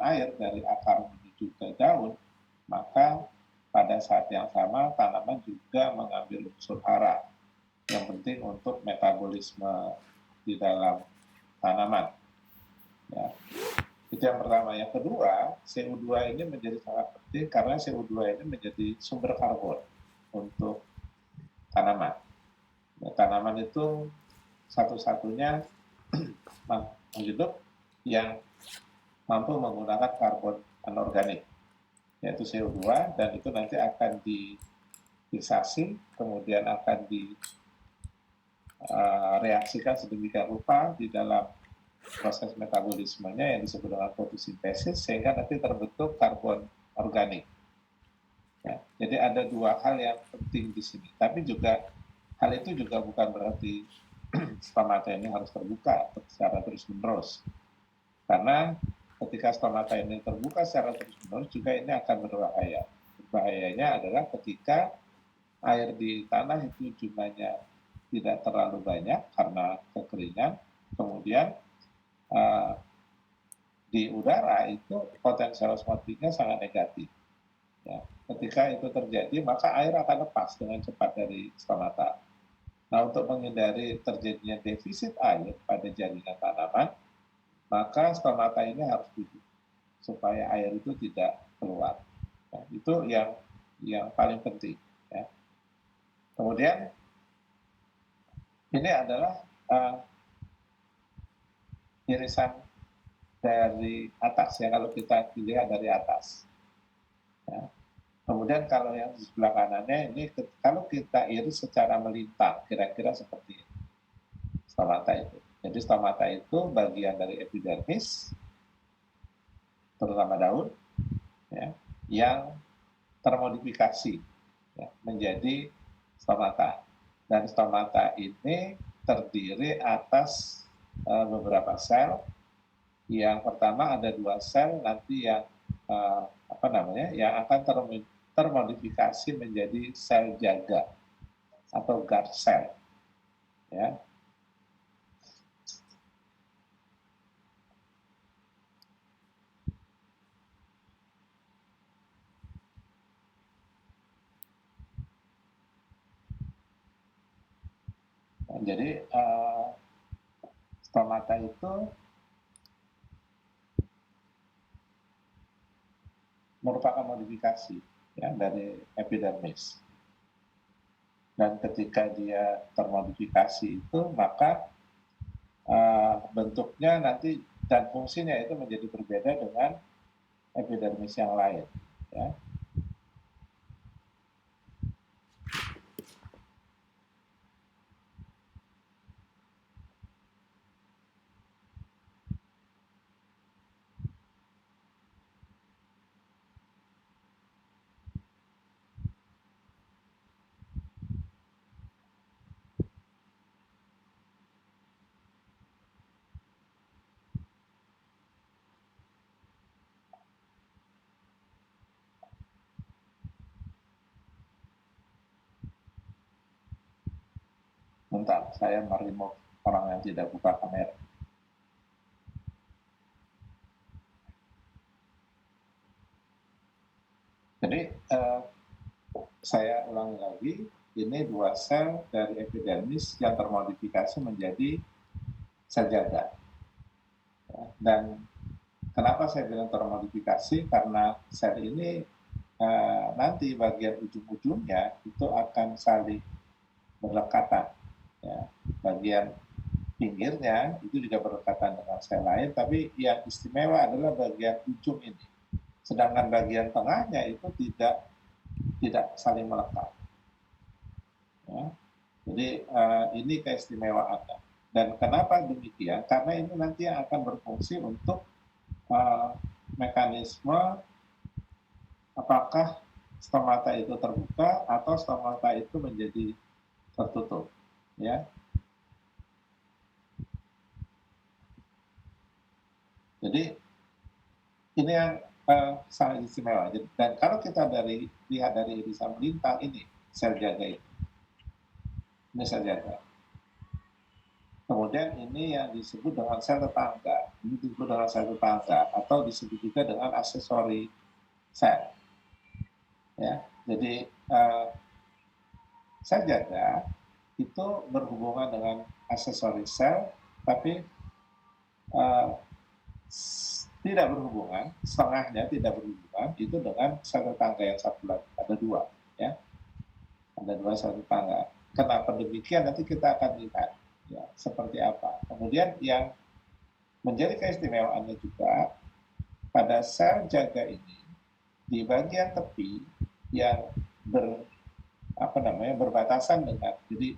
air dari akar menuju ke daun, maka pada saat yang sama tanaman juga mengambil unsur hara yang penting untuk metabolisme di dalam tanaman. Ya. Itu yang pertama. Yang kedua, CO2 ini menjadi sangat penting karena CO2 ini menjadi sumber karbon untuk tanaman. Ya, tanaman itu satu-satunya makhluk hidup yang mampu menggunakan karbon anorganik, yaitu CO2, dan itu nanti akan difiksasi, kemudian akan direaksikan sedemikian rupa di dalam proses metabolismenya yang disebut dengan fotosintesis, sehingga nanti terbentuk karbon organik. Ya, jadi ada dua hal yang penting di sini. Tapi juga hal itu juga bukan berarti stomata ini harus terbuka secara terus-menerus. Karena ketika stomata ini terbuka secara terus-menerus juga ini akan berbahaya. Bahayanya adalah ketika air di tanah itu jumlahnya tidak terlalu banyak karena kekeringan, kemudian di udara itu potensial osmotiknya sangat negatif. Ya, ketika itu terjadi, maka air akan lepas dengan cepat dari stomata. Nah, untuk menghindari terjadinya defisit air pada jaringan tanaman, maka stomata ini harus tutup supaya air itu tidak keluar. Nah, itu yang paling penting. Ya. Kemudian ini adalah irisan dari atas ya, kalau kita lihat dari atas. Ya. Kemudian kalau yang di sebelah kanannya ini, kalau kita iris secara melintang, kira-kira seperti ini, stomata itu. Jadi stomata itu bagian dari epidermis, terutama daun, ya, yang termodifikasi ya, menjadi stomata. Dan stomata ini terdiri atas beberapa sel. Yang pertama ada 2 sel nanti yang yang akan termodifikasi menjadi sel jaga atau guard cell. Ya. Nah, jadi stomata itu merupakan modifikasi ya, dari epidermis. Dan ketika dia termodifikasi itu, maka bentuknya nanti dan fungsinya itu menjadi berbeda dengan epidermis yang lain. Ya. Bentar, saya merimove orang yang tidak buka kamera. Jadi saya ulangi lagi, ini 2 sel dari epidermis yang termodifikasi menjadi sel jaga. Ya, dan kenapa saya bilang termodifikasi? Karena sel ini nanti bagian ujung-ujungnya itu akan saling berdekatan. Ya, bagian pinggirnya itu juga berdekatan dengan sel lain, tapi yang istimewa adalah bagian ujung ini. Sedangkan bagian tengahnya itu tidak saling melekat. Ya. Jadi ini keistimewaannya. Dan kenapa demikian? Karena ini nanti yang akan berfungsi untuk mekanisme apakah stomata itu terbuka atau stomata itu menjadi tertutup. Ya. Jadi ini yang sangat istimewa. Dan kalau kita lihat dari irisan melintang ini, sel jaga ini sel jaga. Kemudian ini yang disebut dengan sel tetangga, ini disebut dengan sel tetangga atau disebut juga dengan aksesori sel. Ya, jadi sel jaga itu berhubungan dengan aksesori sel, tapi tidak berhubungan, setengahnya tidak berhubungan itu dengan sel tetangga yang satu lagi. Ada dua, ya, ada dua sel tetangga. Kenapa demikian? Nanti kita akan lihat, ya, seperti apa. Kemudian yang menjadi keistimewaannya juga pada sel jaga ini di bagian tepi yang berbatasan dengan, jadi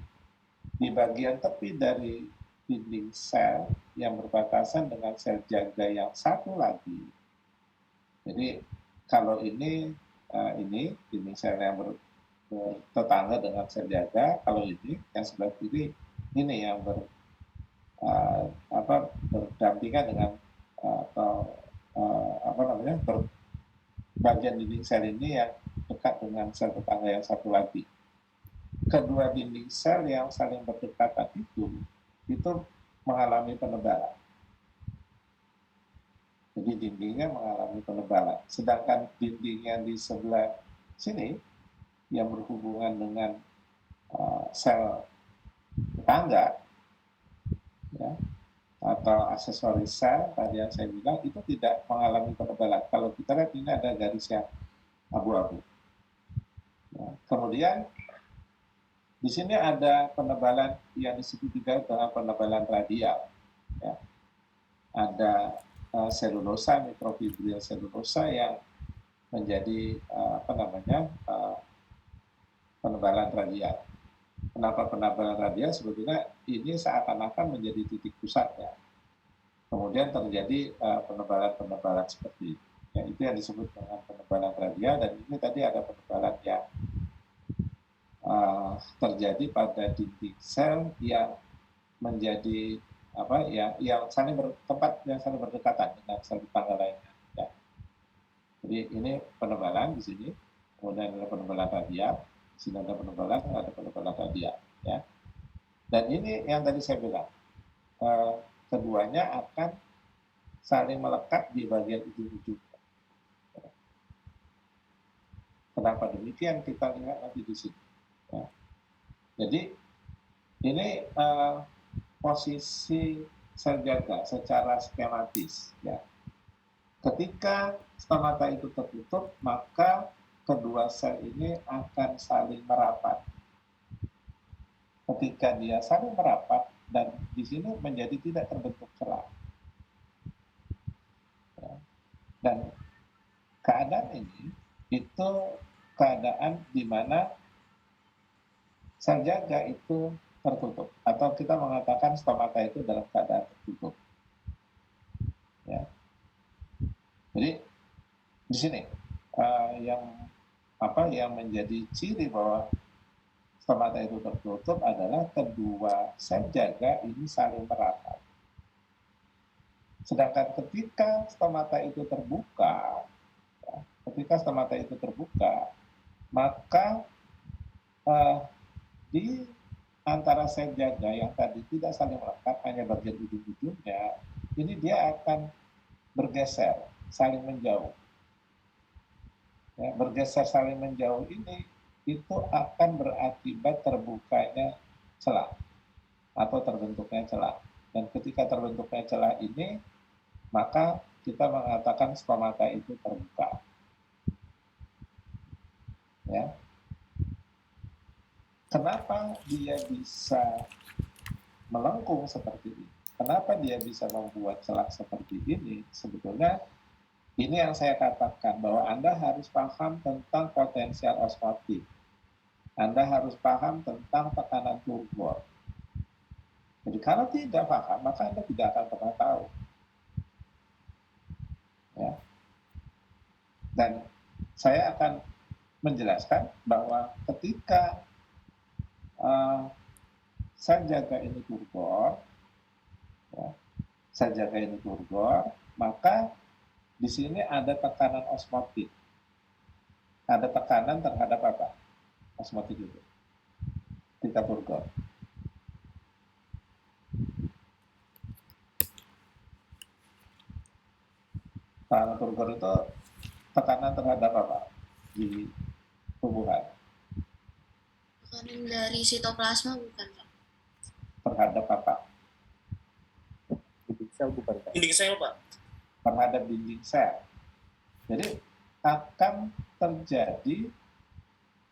di bagian tepi dari dinding sel yang berbatasan dengan sel jaga yang satu lagi. Jadi kalau ini dinding sel yang bertetangga dengan sel jaga, kalau ini yang sebelah kiri ini yang berdampingan dengan atau bagian dinding sel ini yang dekat dengan sel tetangga yang satu lagi. Kedua dinding sel yang saling berdekatan itu mengalami penebalan. Jadi dindingnya mengalami penebalan. Sedangkan dinding yang di sebelah sini yang berhubungan dengan sel tetangga, ya, atau aksesoris sel tadi yang saya bilang itu tidak mengalami penebalan. Kalau kita lihat ini ada garis yang abu-abu. Ya. Kemudian di sini ada penebalan yang disebut juga dengan penebalan radial. Ya. Ada selulosa, mikrofibril selulosa yang menjadi penebalan radial. Kenapa penebalan radial? Sebetulnya ini seakan-akan menjadi titik pusatnya. Kemudian terjadi penebalan-penebalan seperti itu. Ya, itu yang disebut dengan penebalan radial, dan ini tadi ada penebalan yang terjadi pada dinding sel yang menjadi yang saling berdekatan dengan sel tetangga lainnya. Ya. Jadi ini penebalan di sini, kemudian ada penebalan radial, di sini ada penebalan radial. Ya. Dan ini yang tadi saya bilang, keduanya akan saling melekat di bagian ujung-ujung. Kenapa demikian? Kita lihat nanti di sini. Ya. Jadi ini posisi sel jaga secara skematis. Ya. Ketika stomata itu tertutup, maka kedua sel ini akan saling merapat. Ketika dia saling merapat, dan di sini menjadi tidak terbentuk celah. Ya. Dan keadaan ini itu keadaan di mana sel jaga itu tertutup, atau kita mengatakan stomata itu dalam keadaan tertutup. Ya. Jadi di sini yang menjadi ciri bahwa stomata itu tertutup adalah kedua sel jaga ini saling merapat. Sedangkan ketika stomata itu terbuka, maka di antara sel jaga yang tadi tidak saling melekat, hanya bagian ujung-ujungnya, ini dia akan bergeser, saling menjauh. Ya, bergeser saling menjauh ini itu akan berakibat terbukanya celah atau terbentuknya celah. Dan ketika terbentuknya celah ini, maka kita mengatakan stomata itu terbuka. Ya. Kenapa dia bisa melengkung seperti ini? Kenapa dia bisa membuat celah seperti ini? Sebetulnya ini yang saya katakan, bahwa Anda harus paham tentang potensial osmotik. Anda harus paham tentang tekanan turbor. Jadi kalau tidak paham, maka Anda tidak akan pernah tahu. Ya. Dan saya akan menjelaskan bahwa ketika sel jaga ini turbor, maka di sini ada tekanan osmotik. Ada tekanan terhadap apa? Osmotik itu. Ketika turgor. Tekanan turgor itu tekanan terhadap apa di tubuhan? Tekanan dari sitoplasma bukan, Pak? Terhadap apa? Dinding sel bukan, Pak? Dinding sel, Pak. Terhadap dinding sel. Jadi akan terjadi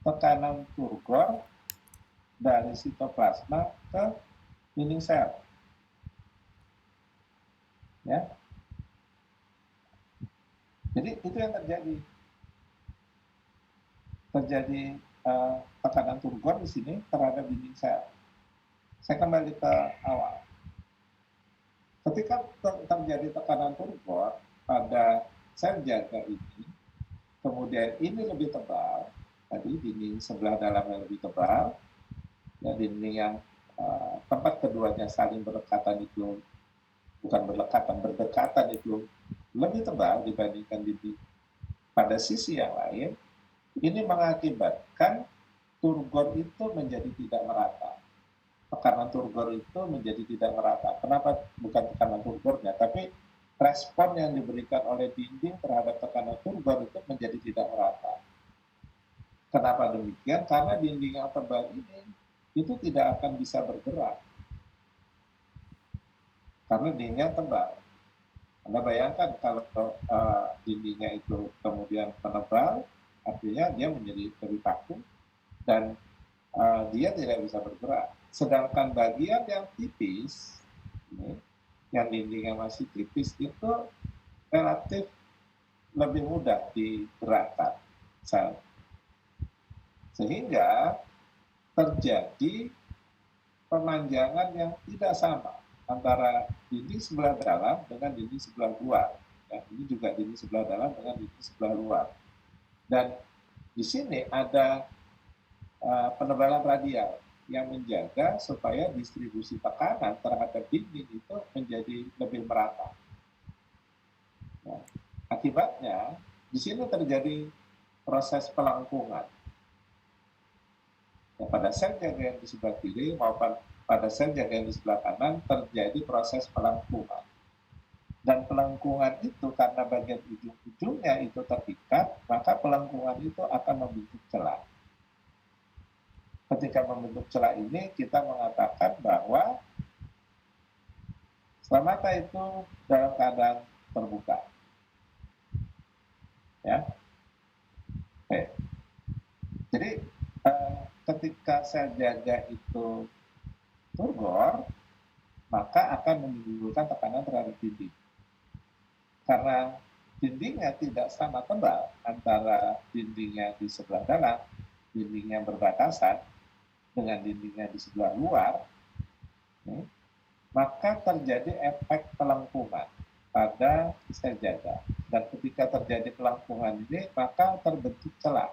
tekanan turgor dari sitoplasma ke dinding sel. Ya. Jadi itu yang terjadi. Terjadi tekanan turgor di sini terhadap dinding sel. Saya kembali ke awal. Ketika terjadi tekanan turgor pada sel jaga ini, kemudian ini lebih tebal, tadi dinding sebelah dalamnya lebih tebal, ya, dinding yang tempat keduanya saling berdekatan itu, bukan berdekatan itu lebih tebal dibandingkan dinding pada sisi yang lain, ini mengakibatkan turgor itu menjadi tidak merata. Tekanan turgor itu menjadi tidak merata. Kenapa? Bukan tekanan turgornya, tapi respon yang diberikan oleh dinding terhadap tekanan turgor itu menjadi tidak merata. Kenapa demikian? Karena dinding yang tebal ini itu tidak akan bisa bergerak. Karena dindingnya tebal. Anda bayangkan kalau dindingnya itu kemudian menebal, artinya dia menjadi lebih kaku dan dia tidak bisa bergerak. Sedangkan bagian yang tipis, yang dindingnya masih tipis, itu relatif lebih mudah digerakkan. Sehingga terjadi pemanjangan yang tidak sama antara dinding sebelah dalam dengan dinding sebelah luar. Ya, ini juga dinding sebelah dalam dengan dinding sebelah luar. Dan di sini ada penebalan radial yang menjaga supaya distribusi tekanan terhadap dinding itu menjadi lebih merata. Nah, akibatnya di sini terjadi proses pelengkungan. Ya, pada sel jaga yang di sebelah kiri maupun pada sel jaga yang di sebelah kanan terjadi proses pelengkungan. Dan pelengkungan itu karena bagian ujung-ujungnya itu terikat, maka pelengkungan itu akan membentuk celah. Ketika membentuk celah ini, kita mengatakan bahwa stomata itu dalam keadaan terbuka. Ya, oke. Jadi ketika sel jaga itu turgor, maka akan menimbulkan tekanan terhadap dinding. Karena dindingnya tidak sama tebal antara dindingnya di sebelah dalam, dinding yang berbatasan, dengan dindingnya di sebelah luar, maka terjadi efek pelengkungan pada sel jaga. Dan ketika terjadi pelengkungan ini, maka terbentuk celah.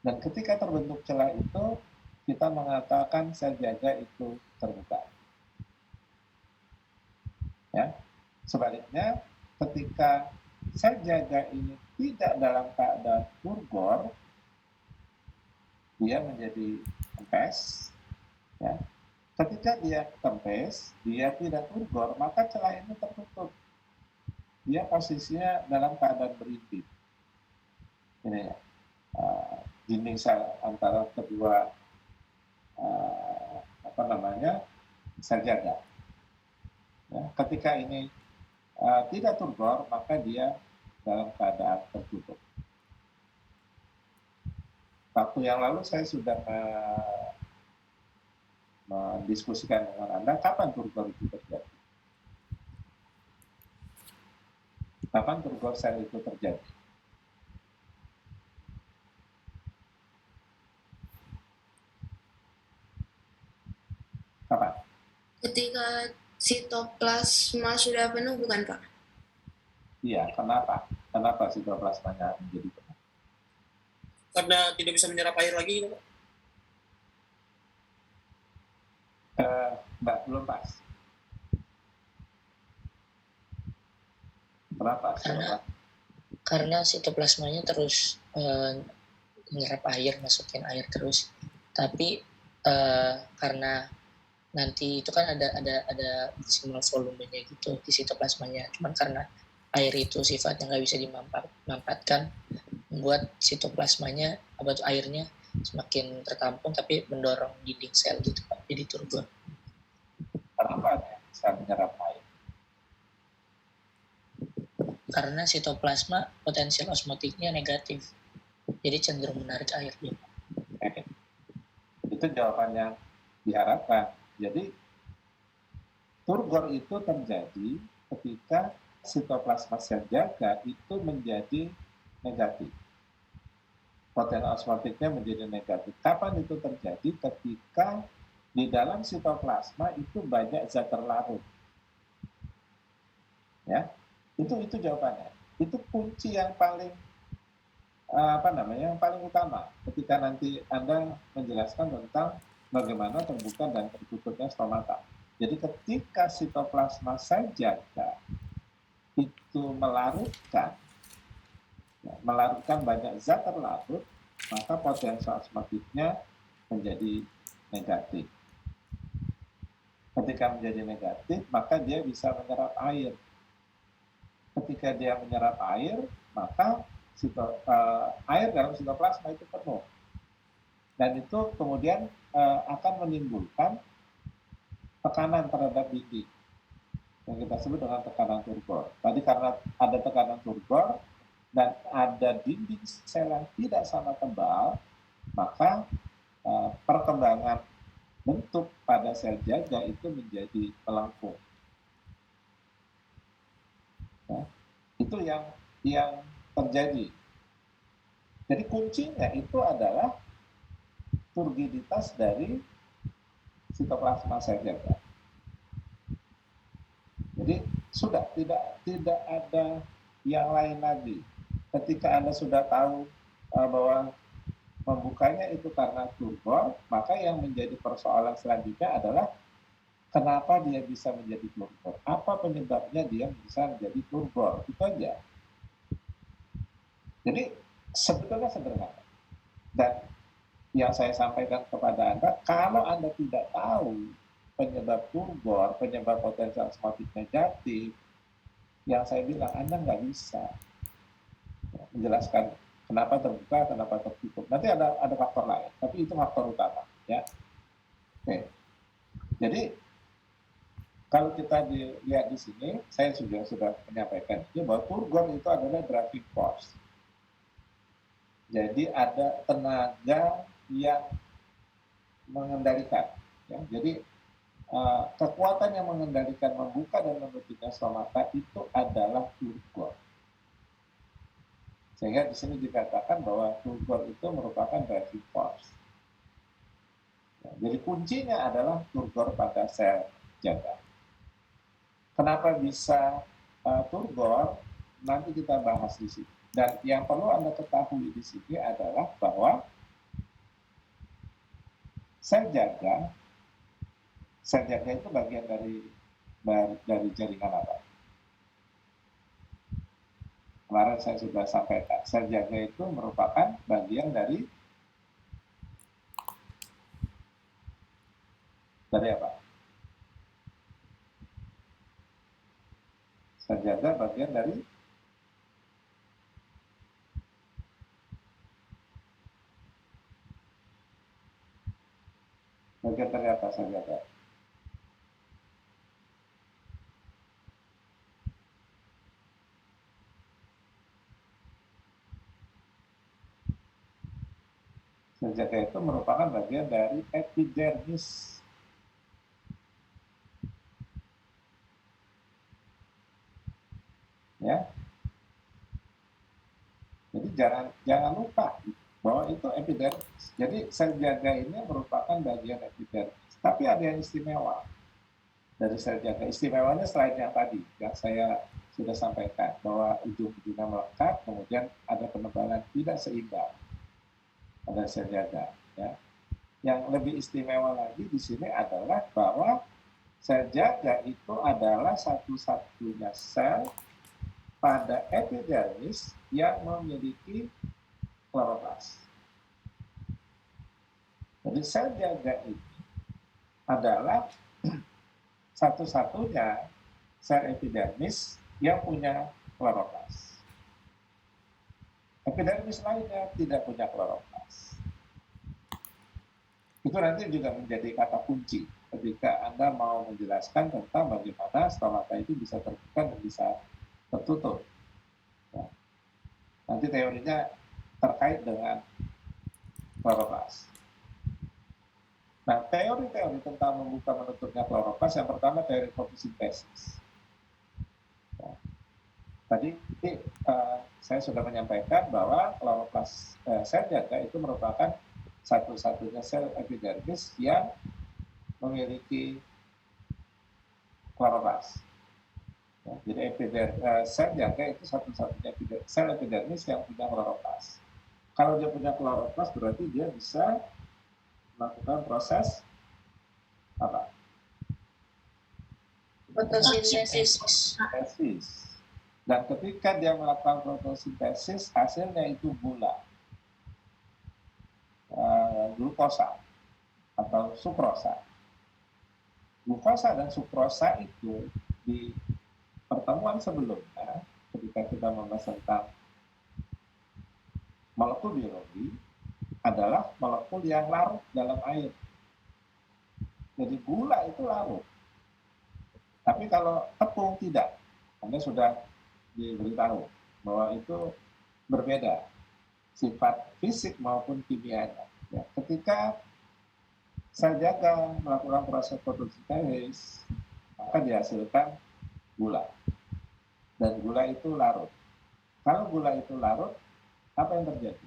Dan ketika terbentuk celah itu, kita mengatakan sel jaga itu terbuka. Ya. Sebaliknya, ketika sel jaga ini tidak dalam keadaan turgor, dia menjadi kempes. Ya. Ketika dia kempes, dia tidak turgor, maka celah ini tertutup. Dia posisinya dalam keadaan berimpit. Ini ya, dinding sel antara kedua sel jaga. Ya, ketika ini tidak turgor, maka dia dalam keadaan tertutup. Waktu yang lalu saya sudah mendiskusikan dengan Anda kapan turgor itu terjadi. Kapan turgor sel itu terjadi? Kapan? Ketika sitoplasma sudah penuh, bukan, Pak? Iya, kenapa? Kenapa sitoplasmanya menjadi penuh? Karena tidak bisa menyerap air lagi, gitu, Pak. Belum pas. Kenapa? Karena sitoplasmanya terus menyerap air, masukin air terus. Tapi karena nanti itu kan ada maksimal volumenya gitu di sitoplasmanya. Cuman karena air itu sifatnya nggak bisa dimanfaatkan, membuat sitoplasmanya atau airnya semakin tertampung tapi mendorong dinding sel gitu Pak, jadi turgor. Kenapa dia bisa menyerap air? Karena sitoplasma potensial osmotiknya negatif, jadi cenderung menarik air dia. Itu jawaban yang diharapkan. Jadi turgor itu terjadi ketika sitoplasma sel jaga itu menjadi negatif. Potensial osmotiknya menjadi negatif. Kapan itu terjadi? Ketika di dalam sitoplasma itu banyak zat terlarut. Ya, itu jawabannya. Itu kunci yang paling yang paling utama ketika nanti Anda menjelaskan tentang bagaimana terbuka dan tertutupnya stomata. Jadi ketika sitoplasma sel jaga itu melarutkan banyak zat terlarut, maka potensial osmotiknya menjadi negatif. Ketika menjadi negatif, maka dia bisa menyerap air. Ketika dia menyerap air, maka air dalam sitoplasma itu penuh. Dan itu kemudian akan menimbulkan tekanan terhadap dinding yang kita sebut dengan tekanan turgor. Tadi karena ada tekanan turgor dan ada dinding sel yang tidak sama tebal, maka perkembangan bentuk pada sel jaga itu menjadi melengkung. Nah, itu yang terjadi. Jadi kuncinya itu adalah turgiditas dari sitoplasma sel jaga. Jadi sudah tidak ada yang lain lagi. Ketika Anda sudah tahu bahwa membukanya itu karena turgor, maka yang menjadi persoalan selanjutnya adalah kenapa dia bisa menjadi turgor? Apa penyebabnya dia bisa menjadi turgor? Itu aja. Jadi sebetulnya sederhana. Dan yang saya sampaikan kepada Anda, kalau Anda tidak tahu penyebab turgor, penyebab potensial osmotik negatif, yang saya bilang Anda nggak bisa menjelaskan kenapa terbuka, kenapa tertutup. Nanti ada faktor lain, tapi itu faktor utama, ya. Oke. Jadi kalau kita lihat di sini, saya sudah menyampaikan ini bahwa turgor itu adalah driving force. Jadi ada tenaga yang mengendalikan. Ya. Jadi kekuatan yang mengendalikan membuka dan menutupnya stomata itu adalah turgor. Sehingga di sini dikatakan bahwa turgor itu merupakan driving force. Ya, jadi kuncinya adalah turgor pada sel jaga. Kenapa bisa turgor? Nanti kita bahas di sini. Dan yang perlu Anda ketahui di sini adalah bahwa sel jaga itu bagian dari jaringan apa? Kemarin saya sudah sampaikan, sel jaga itu merupakan bagian dari apa? Sel jaga bagian dari apa sel jaga? Sel jaga itu merupakan bagian dari epidermis. Ya. Jadi jangan lupa bahwa itu epidermis. Jadi sel jaga ini merupakan bagian epidermis. Tapi ada yang istimewa dari sel jaga. Istimewanya selain yang tadi yang saya sudah sampaikan bahwa ujung-ujungnya melekat, kemudian ada penebalan tidak seimbang pada sel jaga. Ya. Yang lebih istimewa lagi di sini adalah bahwa sel jaga itu adalah satu-satunya sel pada epidermis yang memiliki kloroplas. Jadi sel jaga ini adalah satu-satunya sel epidermis yang punya kloroplas. Epidermis lainnya tidak punya kloroplas. Itu nanti juga menjadi kata kunci ketika Anda mau menjelaskan tentang bagaimana stomata itu bisa terbuka dan bisa tertutup. Nah, nanti teorinya terkait dengan kloroplas. Nah, teori-teori tentang membuka menutupnya kloroplas, yang pertama teori fotosintesis. Nah, tadi saya sudah menyampaikan bahwa kloroplas sel jaga itu merupakan satu-satunya sel epidermis yang memiliki kloroplas. Ya, jadi sel jaga itu satu-satunya sel epidermis yang punya kloroplas. Kalau dia punya kloroplas berarti dia bisa melakukan proses apa? Fotosintesis. Dan ketika dia melakukan fotosintesis, hasilnya itu gula, glukosa atau sukrosa. Glukosa dan sukrosa itu di pertemuan sebelumnya, ketika kita membahas tentang molekul biologi, adalah molekul yang larut dalam air. Jadi gula itu larut. Tapi kalau tepung tidak, Anda sudah diberitahu bahwa itu berbeda sifat fisik maupun kimianya. Ya, ketika sel jaga melakukan proses fotosintesis, maka dihasilkan gula. Dan gula itu larut. Kalau gula itu larut, apa yang terjadi?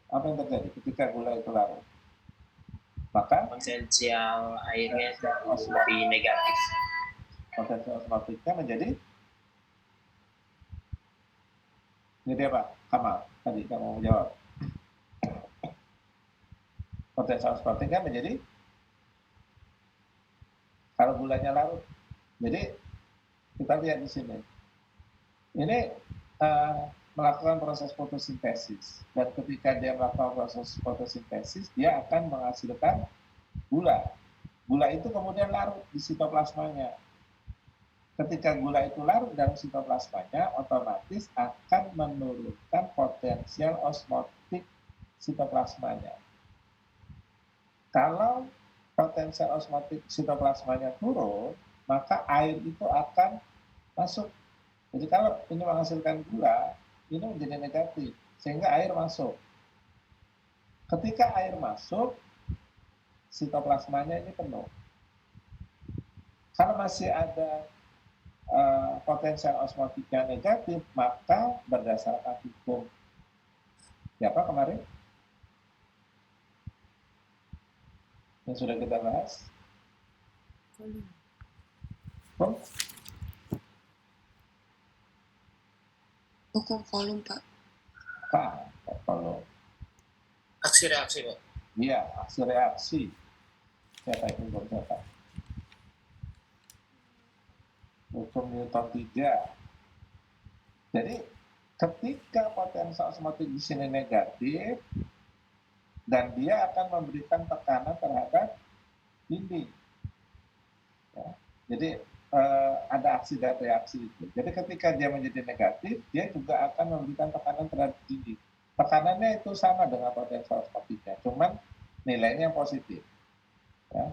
Apa yang terjadi ketika gula itu larut? Maka Potensial airnya lebih negatif. potensi osmotiknya menjadi apa? Kamal, tadi kamu jawab. Potensi osmotiknya menjadi kalau gulanya larut. Jadi kita lihat di sini. Ini melakukan proses fotosintesis, dan ketika dia melakukan proses fotosintesis, dia akan menghasilkan gula. Gula itu kemudian larut di sitoplasmanya. Ketika gula itu larut dalam sitoplasmanya, otomatis akan menurunkan potensial osmotik sitoplasmanya. Kalau potensial osmotik sitoplasmanya turun, maka air itu akan masuk. Jadi kalau ini menghasilkan gula, ini menjadi negatif, sehingga air masuk. Ketika air masuk, sitoplasmanya ini penuh. Kalau masih ada potensial osmotiknya negatif, maka berdasarkan hukum siapa kemarin yang sudah kita bahas, Hukum kolom, Pak. Kalau Aksi reaksi, Pak. iya, aksi reaksi. Siapa itu berkata? Hukum Newton 3. Jadi ketika potensi osmotik di sini negatif, dan dia akan memberikan tekanan terhadap dinding. Ya. Jadi ada aksi dan reaksi itu. Jadi ketika dia menjadi negatif, dia juga akan memberikan tekanan terhadap dinding. Tekanannya itu sama dengan potensi osmotiknya, cuman nilainya positif. Ya.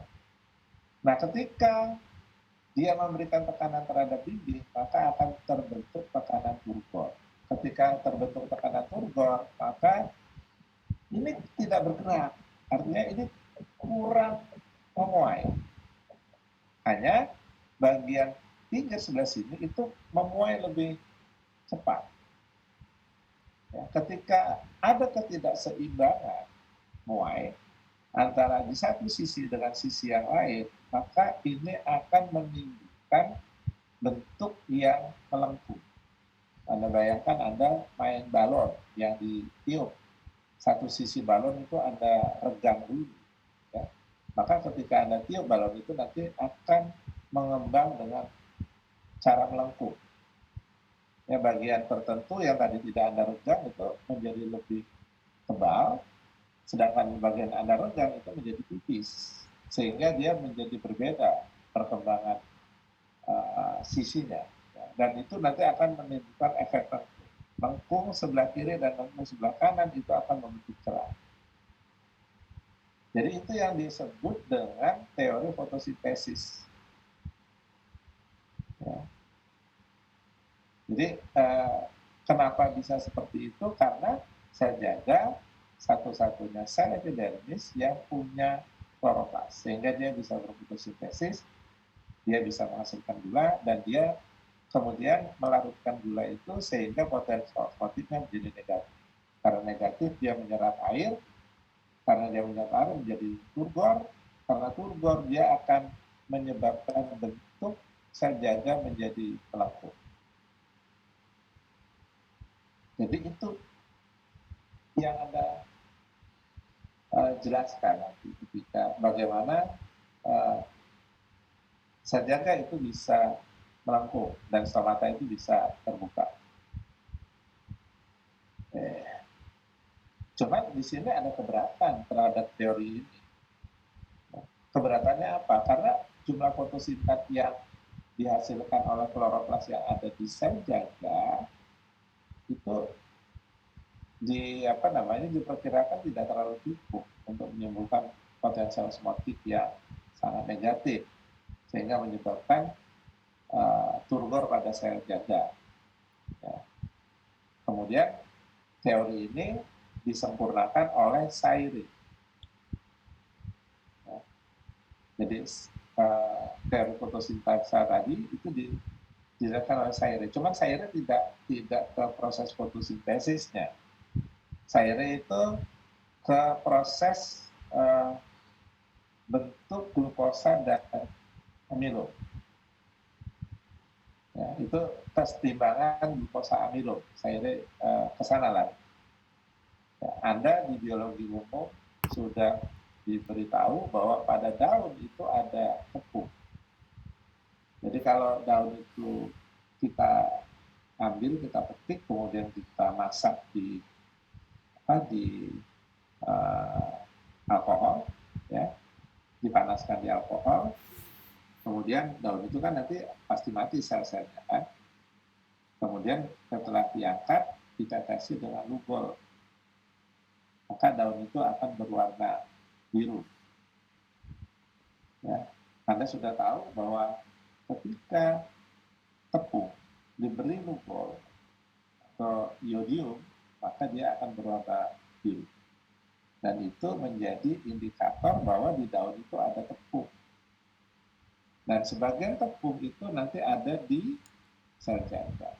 Nah, ketika dia memberikan tekanan terhadap dinding, maka akan terbentuk tekanan turgor. Ketika terbentuk tekanan turgor, maka ini tidak bergerak. Artinya ini kurang memuai. Hanya bagian pinggir sebelah sini itu memuai lebih cepat. Ya, ketika ada ketidakseimbangan muai antara di satu sisi dengan sisi yang lain, maka ini akan menimbulkan bentuk yang melengkung. Anda bayangkan Anda main balon yang ditiup, satu sisi balon itu Anda regang dulu, ya. Maka ketika Anda tiup balon itu nanti akan mengembang dengan cara melengkung. Ya, bagian tertentu yang tadi tidak Anda regang itu menjadi lebih tebal, sedangkan bagian Anda regang itu menjadi tipis, sehingga dia menjadi berbeda perkembangan sisinya. Ya. Dan itu nanti akan menimbulkan efek lengkung sebelah kiri dan lengkung sebelah kanan itu akan membentuk celah. Jadi itu yang disebut dengan teori fotosintesis. Ya. Jadi kenapa bisa seperti itu? Karena sel jaga satu-satunya sel epidermis yang punya kloroplas, sehingga dia bisa berfotosintesis, dia bisa menghasilkan gula, dan dia kemudian melarutkan gula itu sehingga potensi osmotiknya menjadi negatif. Karena negatif dia menyerap air, karena dia menyerap air menjadi turgor, karena turgor dia akan menyebabkan bentuk sel jaga menjadi pelengkung. Jadi itu yang Anda jelaskan nanti ketika bagaimana sel jaga itu bisa melengkung dan stomata itu bisa terbuka. Cuma di sini ada keberatan terhadap teori ini. Keberatannya apa? Karena jumlah fotosintat yang dihasilkan oleh kloroplas yang ada di sel jaga itu diperkirakan tidak terlalu cukup untuk menimbulkan potensial osmotik yang sangat negatif sehingga menyebabkan turgor pada sel jaga. Ya. Kemudian teori ini disempurnakan oleh Sayre. Ya. Jadi teori fotosintesa tadi itu dijelaskan oleh Sayre. Cuman Sayre tidak ke proses fotosintesisnya. Sayre itu ke proses bentuk glukosa dan amilo. Ya, itu tes timbangan glukosa amilo. Sayre ke sana lah. Ya, Anda di biologi umum sudah diberitahu bahwa pada daun itu ada tepung. Jadi kalau daun itu kita ambil, kita petik, kemudian kita masak di alkohol, ya, dipanaskan di alkohol, kemudian daun itu kan nanti pasti mati sel-selnya kan. Kemudian setelah diangkat, ditetesi dengan lugol, maka daun itu akan berwarna biru. Ya, Anda sudah tahu bahwa ketika tepung diberi lugol atau iodium, maka dia akan berwarna biru. Dan itu menjadi indikator bahwa di daun itu ada tepung. Dan sebagian tepung itu nanti ada di sel jaga.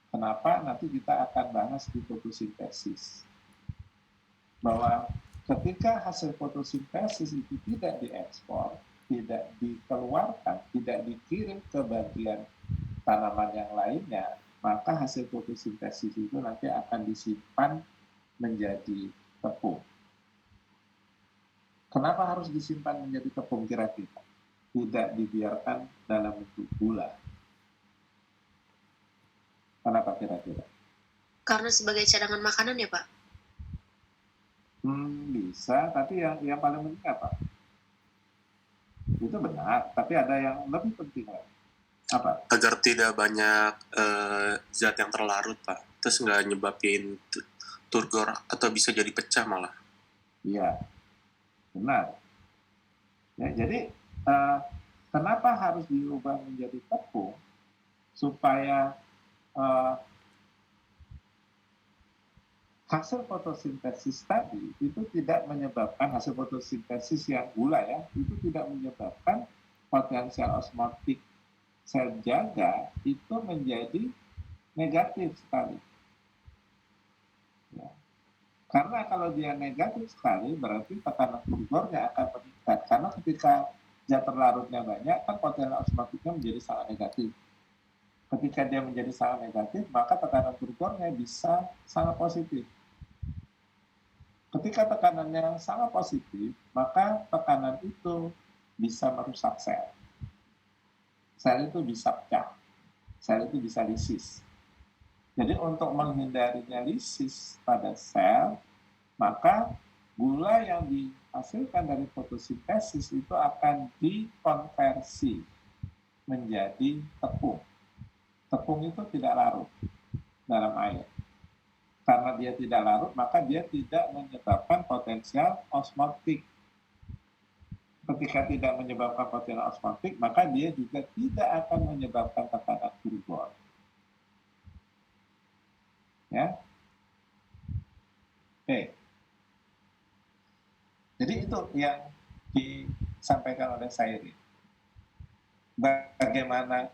Kenapa? Nanti kita akan bahas di fotosintesis. Bahwa ketika hasil fotosintesis itu tidak diekspor, tidak dikeluarkan, tidak dikirim ke bagian tanaman yang lainnya, maka hasil fotosintesis itu nanti akan disimpan menjadi tepung. Kenapa harus disimpan menjadi tepung kira-kira? Tidak dibiarkan dalam bentuk gula. Kenapa kira-kira? Karena sebagai cadangan makanan ya Pak? Bisa, tapi yang paling penting apa? Itu benar, tapi ada yang lebih penting lagi. Apa? Agar tidak banyak zat yang terlarut, Pak. Terus nggak nyebabin turgor atau bisa jadi pecah malah. Iya, benar. Ya, jadi kenapa harus diubah menjadi tepung? Supaya hasil fotosintesis tadi itu tidak menyebabkan hasil fotosintesis yang gula ya, itu tidak menyebabkan potensial osmotik sel jaga itu menjadi negatif sekali. Ya. Karena kalau dia negatif sekali berarti tekanan turgornya akan meningkat. Karena ketika zat terlarutnya banyak kan potensial osmotiknya menjadi sangat negatif. Ketika dia menjadi sangat negatif maka tekanan turgornya bisa sangat positif. Ketika tekanannya sangat positif, maka tekanan itu bisa merusak sel. Sel itu bisa pecah, sel itu bisa lisis. Jadi untuk menghindarinya lisis pada sel, maka gula yang dihasilkan dari fotosintesis itu akan dikonversi menjadi tepung. Tepung itu tidak larut dalam air. Karena dia tidak larut, maka dia tidak menyebabkan potensial osmotik. Ketika tidak menyebabkan potensial osmotik, maka dia juga tidak akan menyebabkan tekanan turgor. Ya. Oke. Jadi itu yang disampaikan oleh Sairi. Bagaimana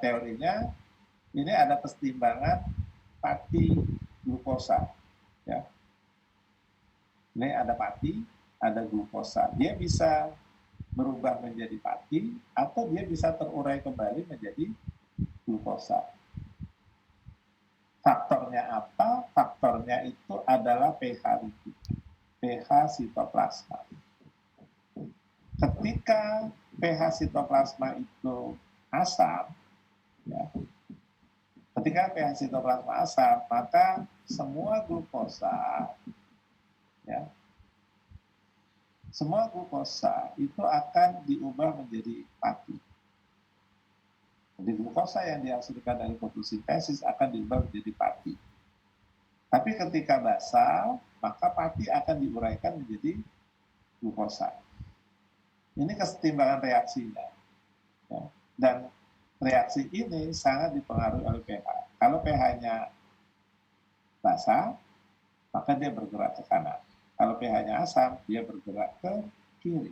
teorinya? Ini ada kesetimbangan pati glukosa. Ya. Ini ada pati, ada glukosa. Dia bisa berubah menjadi pati atau dia bisa terurai kembali menjadi glukosa. Faktornya apa? Faktornya itu adalah pH lipid, pH sitoplasma. Ketika pH sitoplasma itu asam, ya, ketika pH sitoplasma asam, maka semua glukosa, ya, semua glukosa itu akan diubah menjadi pati. Jadi glukosa yang dihasilkan dari fotosintesis akan diubah menjadi pati. Tapi ketika basah, maka pati akan diuraikan menjadi glukosa. Ini kesetimbangan reaksinya. Ya. Dan reaksi ini sangat dipengaruhi oleh pH. Kalau pH-nya basah, maka dia bergerak ke kanan. Kalau pH-nya asam, dia bergerak ke kiri.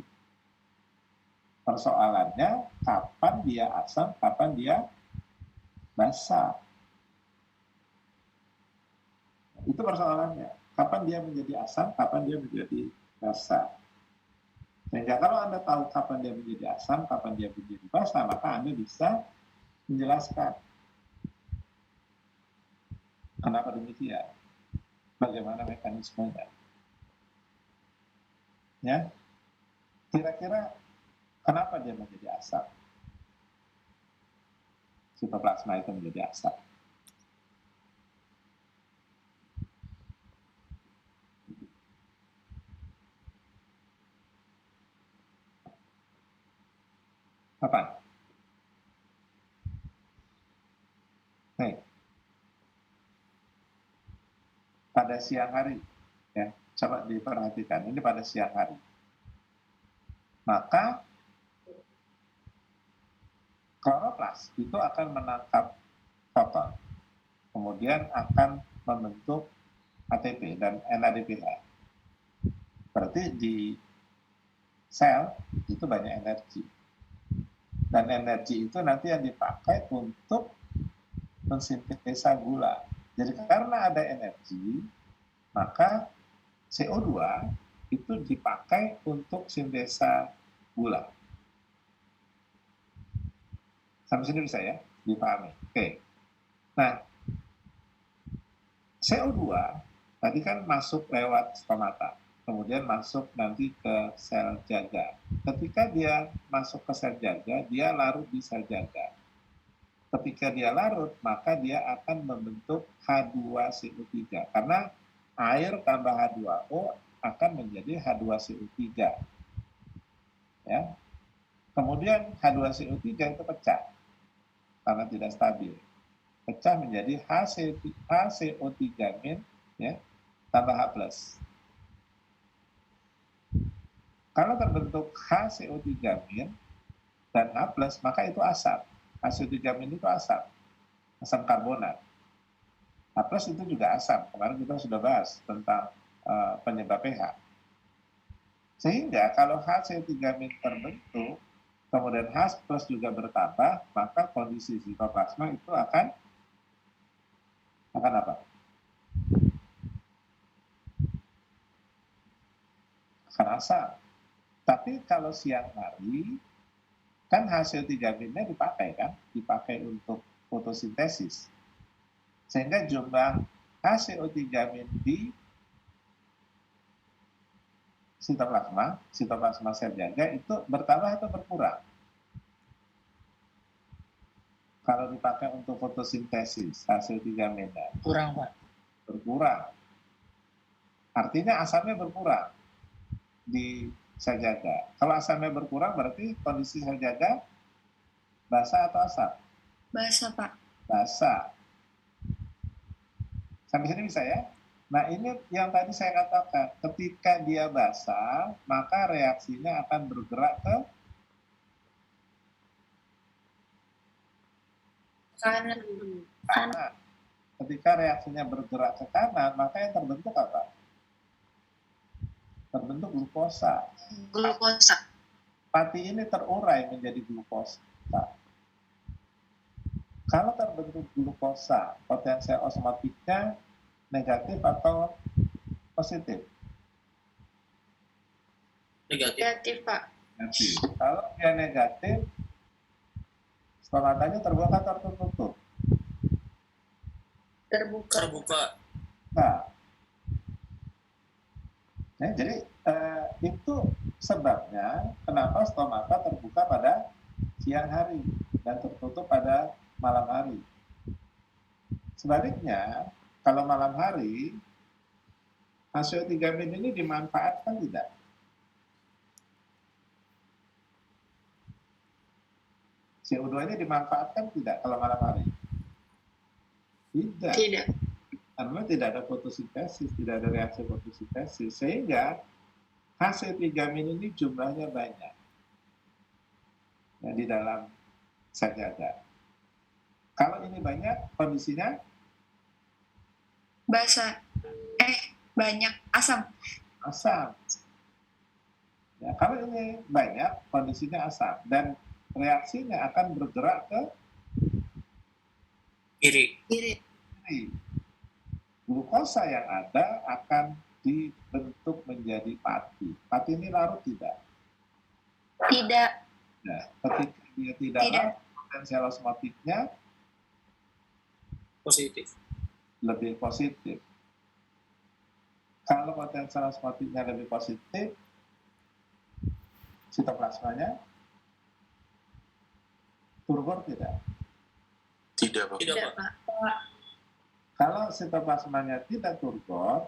Persoalannya, kapan dia asam, kapan dia basah. Itu persoalannya. Kapan dia menjadi asam, kapan dia menjadi basah. Sehingga kalau Anda tahu kapan dia menjadi asam, kapan dia menjadi basah, maka Anda bisa menjelaskan kenapa demikian, bagaimana mekanismenya. Ya, kira-kira kenapa dia menjadi asam? Sitoplasma itu menjadi asam. Kapan? Nih, pada siang hari, ya, coba diperhatikan. Ini pada siang hari. Maka kloroplas itu akan menangkap foton, kemudian akan membentuk ATP dan NADPH. Berarti di sel itu banyak energi. Dan energi itu nanti yang dipakai untuk mensintesa gula. Jadi karena ada energi, maka CO2 itu dipakai untuk sintesa gula. Sampai sini bisa ya? Dipahami. Oke. Nah, CO2 tadi kan masuk lewat stomata, kemudian masuk nanti ke sel jaga. Ketika dia masuk ke sel jaga, dia larut di sel jaga. Ketika dia larut, maka dia akan membentuk H2CO3. Karena air tambah H2O akan menjadi H2CO3. Ya. Kemudian H2CO3 itu pecah karena tidak stabil. Pecah menjadi HCO3- ya, tambah H+. Kalau terbentuk HCO3- dan H+, maka itu asam. HCO3- itu asam karbonat. H+ itu juga asam. Kemarin kita sudah bahas tentang penyebab pH. Sehingga kalau HCO3- terbentuk, kemudian H+ juga bertambah, maka kondisi sitoplasma itu akan apa? Akan asam. Tapi kalau siang hari, kan HCO3-nya dipakai untuk fotosintesis. Sehingga jumlah HCO3- di sitoplasma sel jaga itu bertambah atau berkurang? Kalau dipakai untuk fotosintesis, HCO3-nya Kurang, Pak. berkurang. Artinya asamnya berkurang di sel jaga. Kalau asamnya berkurang berarti kondisi sel jaga basah atau asam? Basah, Pak. Basah. Sampai sini bisa ya? Nah ini yang tadi saya katakan, ketika dia basah, maka reaksinya akan bergerak ke Kanan. kanan. Ketika reaksinya bergerak ke kanan, maka yang terbentuk apa? Terbentuk glukosa. Glukosa. Pati ini terurai menjadi glukosa. Kalau terbentuk glukosa, potensial osmotiknya negatif atau positif? Negatif, Pak. Negatif. Kalau dia negatif, stomatanya terbuka atau tertutup? Terbuka. Nah, ya, jadi itu sebabnya kenapa stomata terbuka pada siang hari dan tertutup pada malam hari. Sebaliknya, kalau malam hari, HCO3- ini dimanfaatkan tidak? CO2 ini dimanfaatkan tidak kalau malam hari? Tidak. Tidak. Karena tidak ada fotosintesis, tidak ada reaksi fotosintesis, sehingga HC3- ini jumlahnya banyak ya, di dalam sel jaga. Kalau ini banyak, kondisinya Basah. Banyak. Asam. asam. Ya, kalau ini banyak, kondisinya asam dan reaksinya akan bergerak ke Kiri. Kiri. kiri. Glukosa yang ada akan dibentuk menjadi pati. Pati ini larut tidak? Tidak. Nah, ketika dia tidak larut, potensial osmotiknya Positif. lebih positif. Kalau potensial osmotiknya lebih positif, sitoplasmanya turgor tidak? Tidak, Pak. Tidak, Tidak, Pak. Pak. Kalau sitoplasmanya tidak turgor,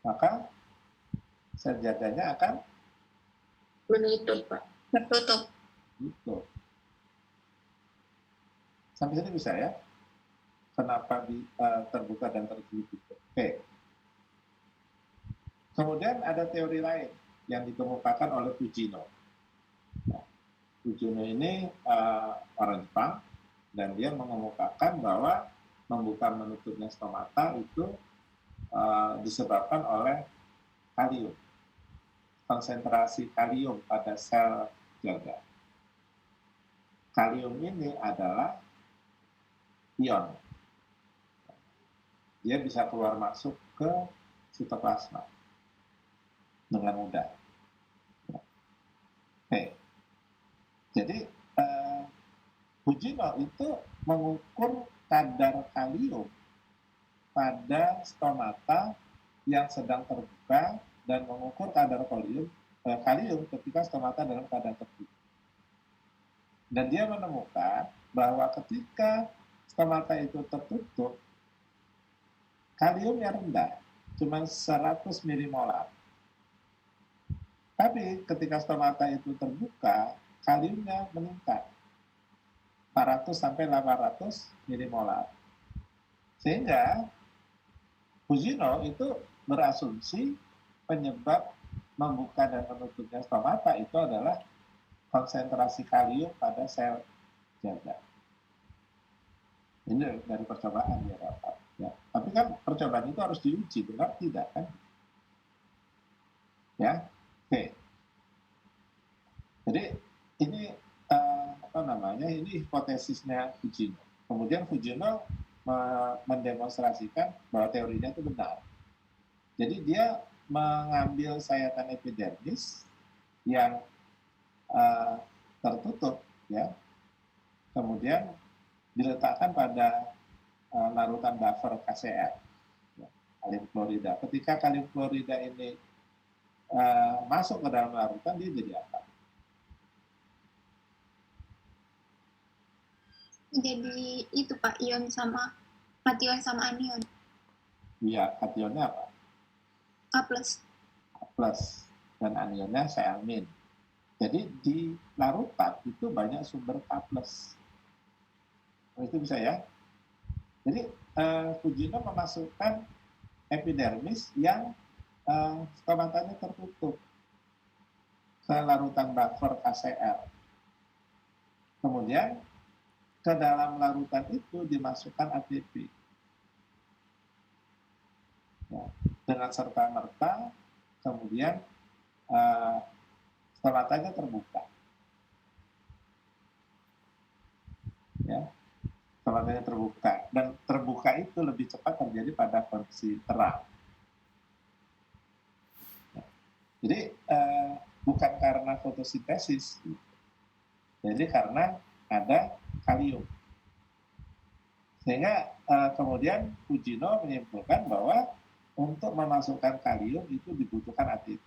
maka sel jaganya akan Menutup, Pak. Tertutup. tutup. Sampai sini bisa ya? Kenapa terbuka dan tertutup? Oke. Kemudian ada teori lain yang dikemukakan oleh Fujino. Nah, Fujino ini orang Jepang dan dia mengemukakan bahwa membuka menutupnya stomata itu disebabkan oleh kalium, konsentrasi kalium pada sel jaga. Kalium ini adalah ion. Dia bisa keluar masuk ke sitoplasma dengan mudah. Oke. Jadi Fujino itu mengukur kadar kalium pada stomata yang sedang terbuka dan mengukur kadar kalium ketika stomata dalam keadaan terbuka. Dan dia menemukan bahwa ketika stomata itu tertutup, kaliumnya rendah, cuma 100 milimolar. Tapi ketika stomata itu terbuka, kaliumnya meningkat 400 sampai 800 milimolar. Sehingga Fujino itu berasumsi penyebab membuka dan menutupnya stomata itu adalah konsentrasi kalium pada sel jaga. Ini dari percobaan dia dapat. Ya. Tapi kan percobaan itu harus diuji, benar tidak kan? Ya, oke. Jadi ini ini hipotesisnya Fujino. Kemudian Fujino mendemonstrasikan bahwa teorinya itu benar. Jadi dia mengambil sayatan epidermis yang tertutup, ya, kemudian diletakkan pada larutan buffer KCl, ya, kalium klorida. Ketika kalium klorida ini masuk ke dalam larutan, dia jadi apa? Jadi itu, Pak, ion sama kation sama anion. Iya, kationnya apa? A+. Dan anionnya Cl-. Jadi di larutan itu banyak sumber K+. Itu bisa ya. Jadi Fujino memasukkan epidermis yang stomatanya tertutup ke larutan buffer KCl. Kemudian ke dalam larutan itu dimasukkan ATP. Ya, dengan serta-merta kemudian stomatanya terbuka. Ya, stomatanya terbuka. Dan terbuka itu lebih cepat terjadi pada kondisi terang. Jadi bukan karena fotosintesis, jadi karena ada kalium. Sehingga kemudian Fujino menyimpulkan bahwa untuk memasukkan kalium itu dibutuhkan ATP.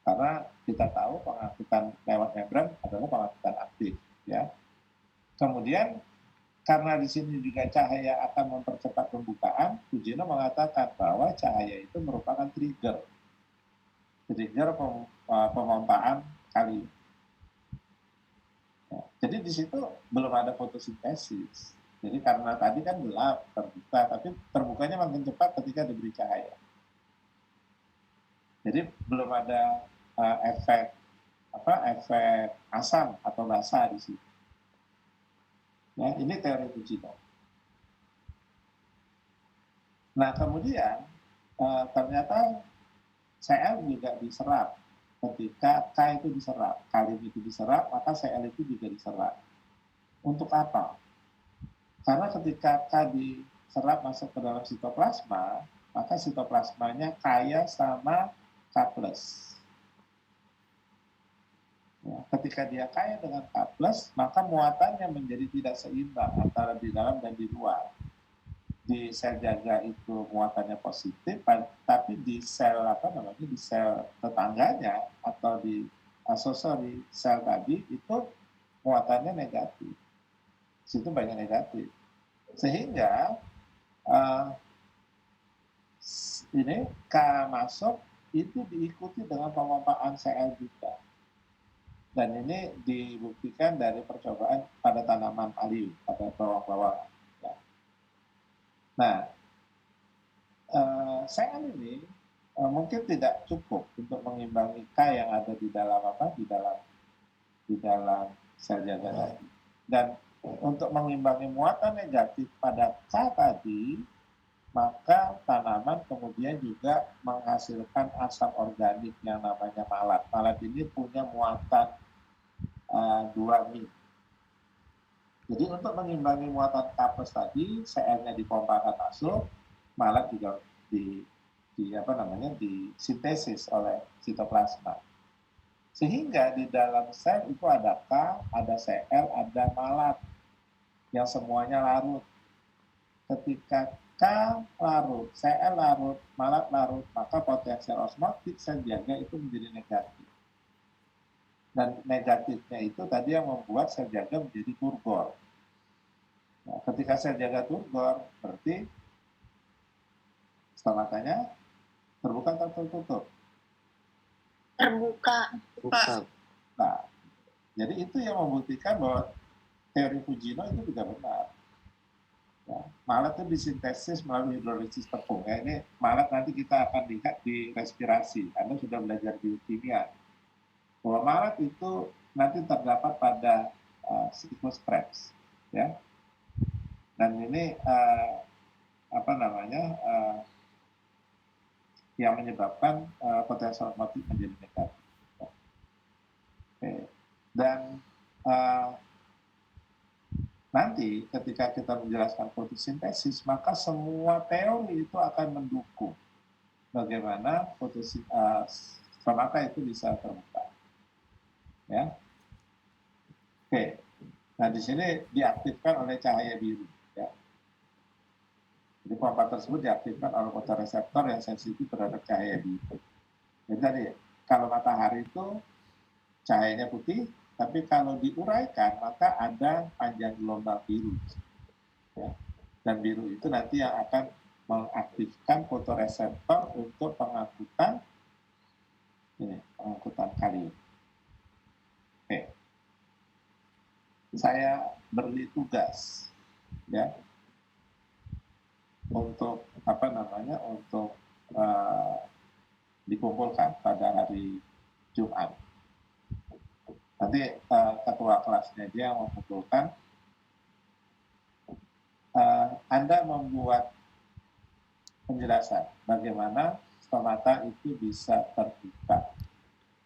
Karena kita tahu pengangkutan lewat membran adalah pengangkutan aktif, ya. Kemudian karena di sini juga cahaya akan mempercepat pembukaan, Fujino mengatakan bahwa cahaya itu merupakan trigger pemompaan kalium. Ya, jadi di situ belum ada fotosintesis. Jadi karena tadi kan gelap, terbuka, tapi terbukanya makin cepat ketika diberi cahaya. Jadi belum ada efek asam atau basa di situ. Ya, ini teori Fujino. Nah kemudian ternyata Cl juga diserap. Ketika K itu diserap, kalium itu diserap, maka Cl itu juga diserap. Untuk apa? Karena ketika K diserap masuk ke dalam sitoplasma, maka sitoplasmanya kaya sama K+. Ya, ketika dia kaya dengan K+, maka muatannya menjadi tidak seimbang antara di dalam dan di luar. Di sel jaga itu muatannya positif, tapi di sel di sel tetangganya atau di sel tadi itu muatannya negatif. Situ banyak negatif. Sehingga ini K masuk itu diikuti dengan pemompaan Cl juga. Dan ini dibuktikan dari percobaan pada tanaman alium, pada bawang-bawangan. Ya. Nah, Cl ini mungkin tidak cukup untuk mengimbangi K yang ada di dalam di dalam sel jaga tadi. Dan untuk mengimbangi muatan negatif pada K tadi, maka tanaman kemudian juga menghasilkan asam organik yang namanya malat. Malat ini punya muatan 2 Jadi untuk mengimbangi muatan K+ tadi, Cl-nya dipompakan masuk, malat juga disintesis oleh sitoplasma. Sehingga di dalam sel itu ada K, ada Cl, ada malat yang semuanya larut. Ketika K larut, Cl larut, malat larut, maka potensial osmotik sel jaga itu menjadi negatif. Dan negatifnya itu tadi yang membuat sel jaga menjadi turgor. Nah, ketika sel jaga turgor, berarti stomatanya terbuka atau tertutup? Terbuka. Nah, jadi itu yang membuktikan bahwa teori Fujino itu juga benar. Ya, malat itu disintesis melalui hidrolisis tepung. Ya, ini malat nanti kita akan lihat di respirasi. Anda sudah belajar biokimia. Bahwa malat itu nanti terdapat pada siklus Krebs, ya. Dan ini yang menyebabkan potensial osmotik menjadi negatif. Oke. Dan nanti ketika kita menjelaskan fotosintesis, maka semua teori itu akan mendukung bagaimana stomata itu bisa terbuka. Ya. Oke. Nah, di sini diaktifkan oleh cahaya biru, ya. Jadi pompa tersebut diaktifkan oleh fotoreseptor yang sensitif terhadap cahaya biru. Jadi tadi, kalau matahari itu cahayanya putih, tapi kalau diuraikan maka ada panjang gelombang biru. Ya. Dan biru itu nanti yang akan mengaktifkan fotoreseptor untuk pengangkutan kalium. Oke. Saya beri tugas ya untuk untuk dikumpulkan pada hari Jumat. Nanti ketua kelasnya dia mengumpulkan. Anda membuat penjelasan bagaimana stomata itu bisa terbuka.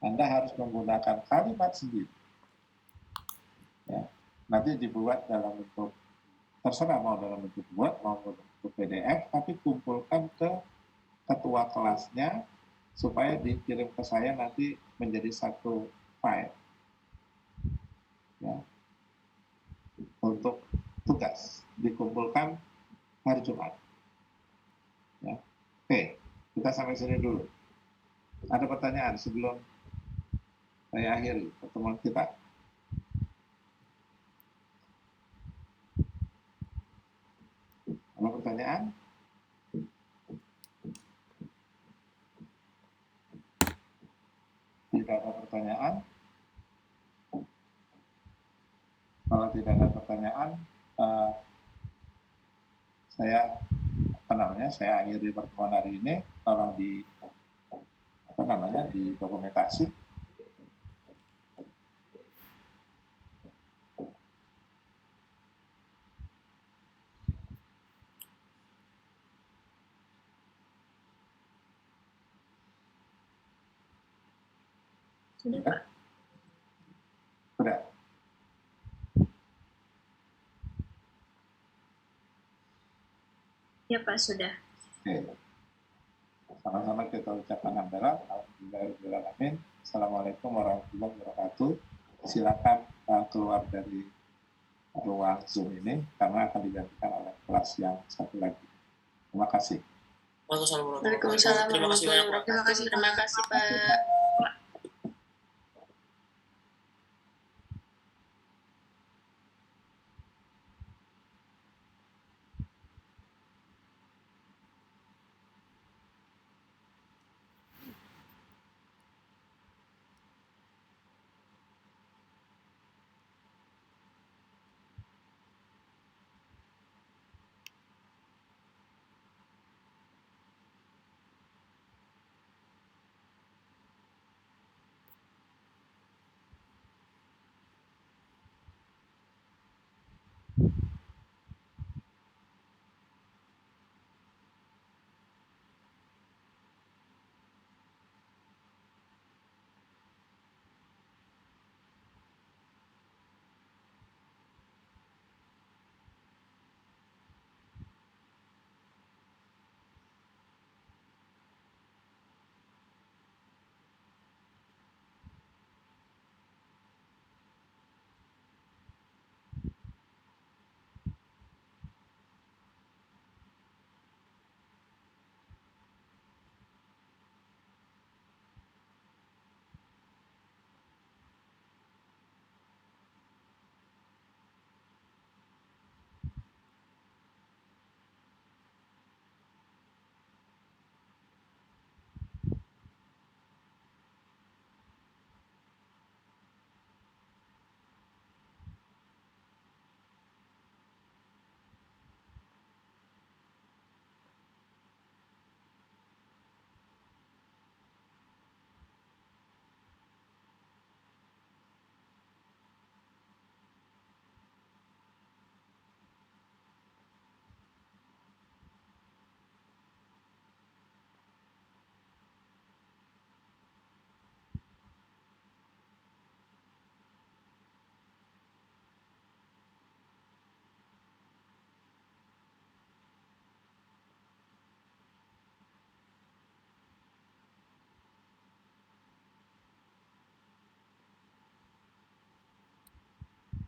Anda harus menggunakan kalimat sendiri. Ya. Nanti dibuat dalam bentuk, terserah mau dalam bentuk Word, mau bentuk PDF, tapi kumpulkan ke ketua kelasnya supaya dikirim ke saya nanti menjadi satu file. Ya. Untuk tugas, dikumpulkan hari Jumat. Ya. Oke, kita sampai sini dulu. Ada pertanyaan sebelum saya akhiri pertemuan kita? Ada pertanyaan? Tidak ada pertanyaan? Kalau tidak ada pertanyaan, saya akhiri pertemuan hari ini. Tolong di dokumentasi. Sudah, Pak. Sudah. Ya, Pak, sudah. Oke. Sama-sama kita ucapkan hamdalah. Alhamdulillahirrahmanirrahim. Assalamualaikum warahmatullahi wabarakatuh. Silakan keluar dari ruang Zoom ini karena akan digantikan oleh kelas yang satu lagi. Terima kasih. Waalaikumsalam warahmatullahi wabarakatuh. Terima kasih, Pak.